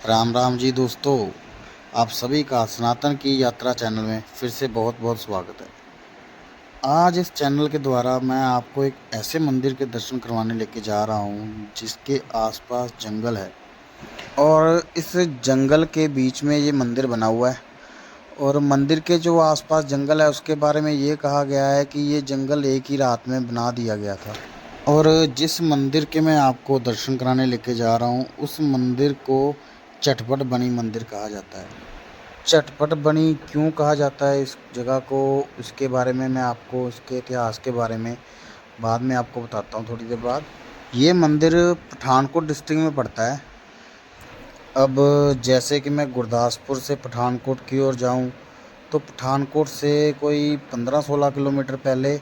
राम राम जी दोस्तों, आप सभी का सनातन की यात्रा चैनल में फिर से बहुत बहुत स्वागत है। आज इस चैनल के द्वारा मैं आपको एक ऐसे मंदिर के दर्शन करवाने लेके जा रहा हूँ जिसके आसपास जंगल है और इस जंगल के बीच में ये मंदिर बना हुआ है। और मंदिर के जो आसपास जंगल है उसके बारे में ये कहा गया है कि ये जंगल एक ही रात में बना दिया गया था। और जिस मंदिर के मैं आपको दर्शन कराने लेके जा रहा हूँ उस मंदिर को चटपट बनी मंदिर कहा जाता है। चटपट बनी क्यों कहा जाता है इस जगह को, इसके बारे में मैं आपको इसके इतिहास के बारे में बाद में आपको बताता हूँ थोड़ी देर बाद। ये मंदिर पठानकोट डिस्ट्रिक्ट में पड़ता है। अब जैसे कि मैं गुरदासपुर से पठानकोट की ओर जाऊँ तो पठानकोट से कोई 15-16 किलोमीटर पहले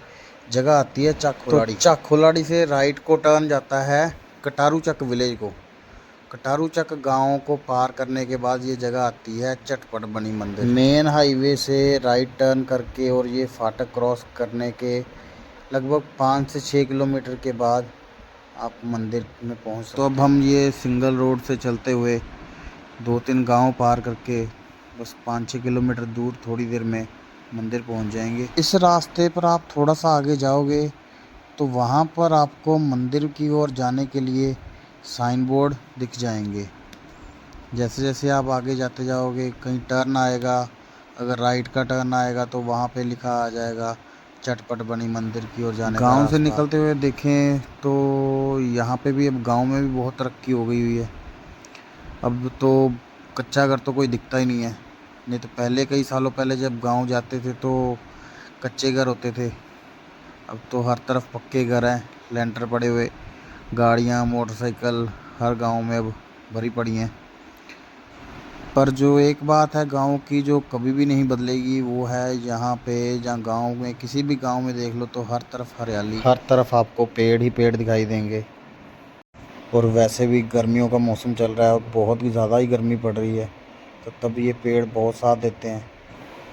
जगह आती है चाखोलाड़ी। चाखोलाड़ी से राइट को टर्न जाता है कटारू चक विलेज को। कटारू चक गाँव को पार करने के बाद ये जगह आती है चटपट बनी मंदिर। मेन हाईवे से राइट टर्न करके और ये फाटक क्रॉस करने के लगभग 5 से 6 किलोमीटर के बाद आप मंदिर में पहुंच सकते। तो अब हम ये सिंगल रोड से चलते हुए 2-3 गांव पार करके बस 5-6 किलोमीटर दूर थोड़ी देर में मंदिर पहुंच जाएंगे। इस रास्ते पर आप थोड़ा सा आगे जाओगे तो वहां पर आपको मंदिर की ओर जाने के लिए साइन बोर्ड दिख जाएंगे। जैसे जैसे आप आगे जाते जाओगे कहीं टर्न आएगा, अगर राइट का टर्न आएगा तो वहाँ पे लिखा आ जाएगा चटपट बनी मंदिर की ओर जाने का रास्ता। गांव से निकलते हुए देखें तो यहाँ पे भी अब गांव में भी बहुत तरक्की हो गई हुई है। अब तो कच्चा घर तो कोई दिखता ही नहीं है। नहीं तो पहले कई सालों पहले जब गांव जाते थे तो कच्चे घर होते थे। अब तो हर तरफ पक्के घर हैं, लेंटर पड़े हुए, गाड़ियाँ मोटरसाइकिल हर गांव में अब भरी पड़ी हैं। पर जो एक बात है गांव की जो कभी भी नहीं बदलेगी वो है यहाँ पे, जहाँ गांव में किसी भी गांव में देख लो तो हर तरफ हरियाली, हर तरफ आपको पेड़ ही पेड़ दिखाई देंगे। और वैसे भी गर्मियों का मौसम चल रहा है और बहुत ही ज़्यादा ही गर्मी पड़ रही है तो तब ये पेड़ बहुत साथ देते हैं।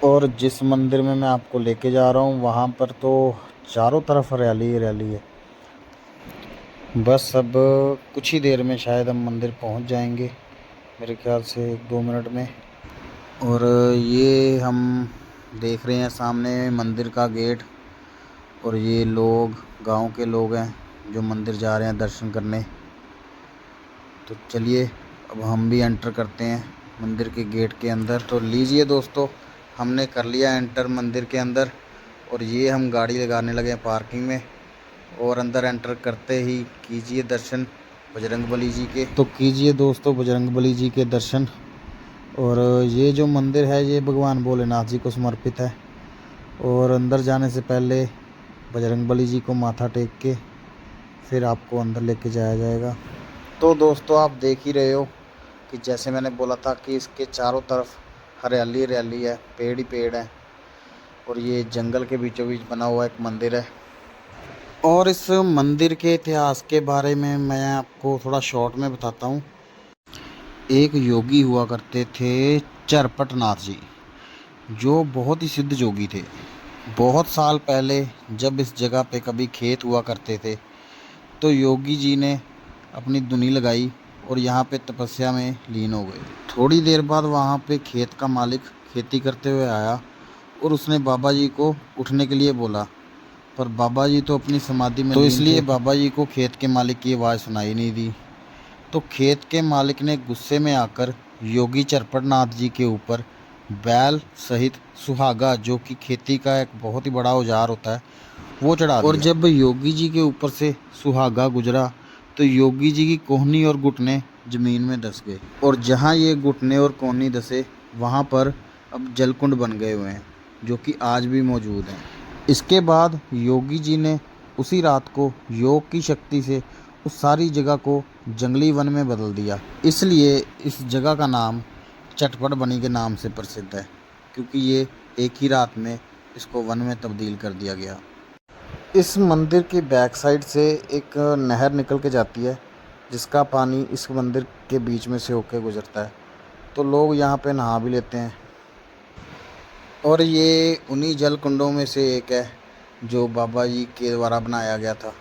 और जिस मंदिर में मैं आपको लेके जा रहा हूँ वहाँ पर तो चारों तरफ हरियाली ही हरियाली है। बस अब कुछ ही देर में शायद हम मंदिर पहुँच जाएंगे, मेरे ख्याल से 1-2 मिनट में। और ये हम देख रहे हैं सामने मंदिर का गेट और ये लोग गांव के लोग हैं जो मंदिर जा रहे हैं दर्शन करने। तो चलिए अब हम भी एंटर करते हैं मंदिर के गेट के अंदर। तो लीजिए दोस्तों, हमने कर लिया एंटर मंदिर के अंदर और ये हम गाड़ी लगाने लगे हैं पार्किंग में। और अंदर एंटर करते ही कीजिए दर्शन बजरंगबली जी के। तो कीजिए दोस्तों बजरंगबली जी के दर्शन। और ये जो मंदिर है ये भगवान भोलेनाथ जी को समर्पित है। और अंदर जाने से पहले बजरंगबली जी को माथा टेक के फिर आपको अंदर लेके जाया जाएगा। तो दोस्तों आप देख ही रहे हो कि जैसे मैंने बोला था कि इसके चारों तरफ हरियाली हरियाली है, पेड़ ही पेड़ है। और ये जंगल के बीचों बीच बना हुआ एक मंदिर है। और इस मंदिर के इतिहास के बारे में मैं आपको थोड़ा शॉर्ट में बताता हूँ। एक योगी हुआ करते थे चरपट नाथ जी, जो बहुत ही सिद्ध योगी थे। बहुत साल पहले जब इस जगह पे कभी खेत हुआ करते थे तो योगी जी ने अपनी धुनी लगाई और यहाँ पे तपस्या में लीन हो गए। थोड़ी देर बाद वहाँ पे खेत का मालिक खेती करते हुए आया और उसने बाबा जी को उठने के लिए बोला, पर बाबा जी तो अपनी समाधि में लीन थे। तो इसलिए बाबा जी को खेत के मालिक की आवाज़ सुनाई नहीं दी। तो खेत के मालिक ने गुस्से में आकर योगी चरपटनाथ जी के ऊपर बैल सहित सुहागा, जो कि खेती का एक बहुत ही बड़ा औजार होता है, वो चढ़ा दिया। और जब योगी जी के ऊपर से सुहागा गुजरा तो योगी जी की कोहनी और घुटने ज़मीन में धंस गए। और जहाँ ये घुटने और कोहनी धंसे वहाँ पर अब जलकुंड बन गए हुए हैं, जो कि आज भी मौजूद हैं। इसके बाद योगी जी ने उसी रात को योग की शक्ति से उस सारी जगह को जंगली वन में बदल दिया। इसलिए इस जगह का नाम चटपट बनी के नाम से प्रसिद्ध है, क्योंकि ये एक ही रात में इसको वन में तब्दील कर दिया गया। इस मंदिर की बैक साइड से एक नहर निकल के जाती है जिसका पानी इस मंदिर के बीच में से होकर गुजरता है। तो लोग यहाँ पे नहा भी लेते हैं। और ये उन्हीं जल कुंडों में से एक है जो बाबा जी के द्वारा बनाया गया था।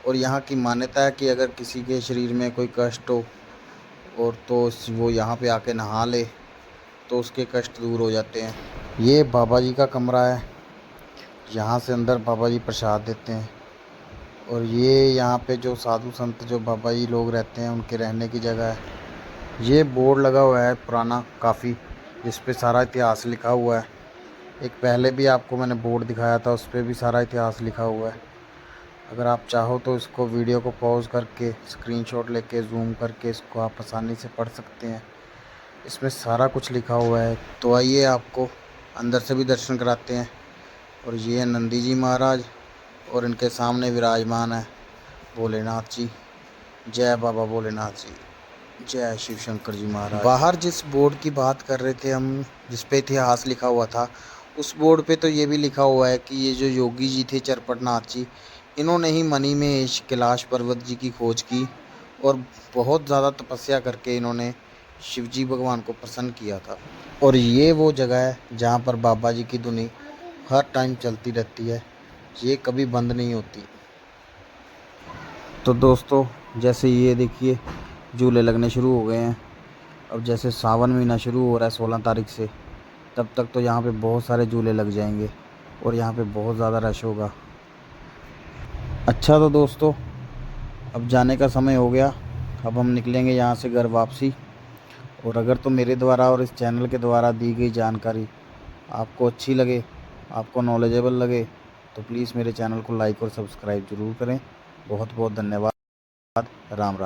और यहाँ की मान्यता है कि अगर किसी के शरीर में कोई कष्ट हो और तो वो यहाँ पे आके नहा ले तो उसके कष्ट दूर हो जाते हैं। ये बाबा जी का कमरा है, यहाँ से अंदर बाबा जी प्रसाद देते हैं। और ये यहाँ पे जो साधु संत जो बाबा जी लोग रहते हैं उनके रहने की जगह है। ये बोर्ड लगा हुआ है पुराना काफ़ी, जिस पे सारा इतिहास लिखा हुआ है। एक पहले भी आपको मैंने बोर्ड दिखाया था, उस पर भी सारा इतिहास लिखा हुआ है। अगर आप चाहो तो इसको वीडियो को पॉज करके स्क्रीनशॉट लेके जूम करके इसको आप आसानी से पढ़ सकते हैं। इसमें सारा कुछ लिखा हुआ है। तो आइए आपको अंदर से भी दर्शन कराते हैं। और ये नंदी जी महाराज और इनके सामने विराजमान है भोलेनाथ जी। जय बाबा भोलेनाथ जी, जय शिव शंकर जी महाराज। बाहर जिस बोर्ड की बात कर रहे थे हम, जिस पे इतिहास लिखा हुआ था, उस बोर्ड पे तो ये भी लिखा हुआ है कि ये जो योगी जी थे चरपटनाथ जी, इन्होंने ही मणिमहेश कैलाश पर्वत जी की खोज की और बहुत ज़्यादा तपस्या करके इन्होंने शिव जी भगवान को प्रसन्न किया था। और ये वो जगह है जहाँ पर बाबा जी की धुनी हर टाइम चलती रहती है, ये कभी बंद नहीं होती। तो दोस्तों जैसे ये देखिए झूले लगने शुरू हो गए हैं। अब जैसे सावन महीना शुरू हो रहा है 16 तारीख से, तब तक तो यहाँ पे बहुत सारे झूले लग जाएंगे और यहाँ पे बहुत ज़्यादा रश होगा। अच्छा तो दोस्तों अब जाने का समय हो गया, अब हम निकलेंगे यहाँ से घर वापसी। और अगर तो मेरे द्वारा और इस चैनल के द्वारा दी गई जानकारी आपको अच्छी लगे, आपको नॉलेजेबल लगे, तो प्लीज़ मेरे चैनल को लाइक और सब्सक्राइब ज़रूर करें। बहुत बहुत धन्यवाद। राम राम।